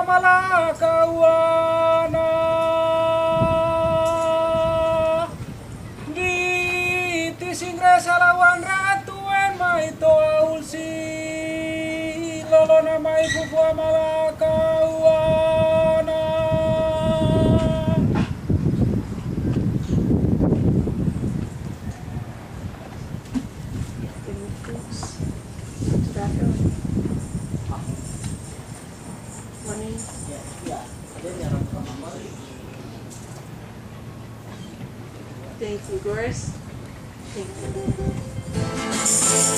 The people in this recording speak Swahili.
malakawana Giti singre salawan ratuen maito aulsi Lolona mai pupua malakawana Thank you, Doris. Thank you.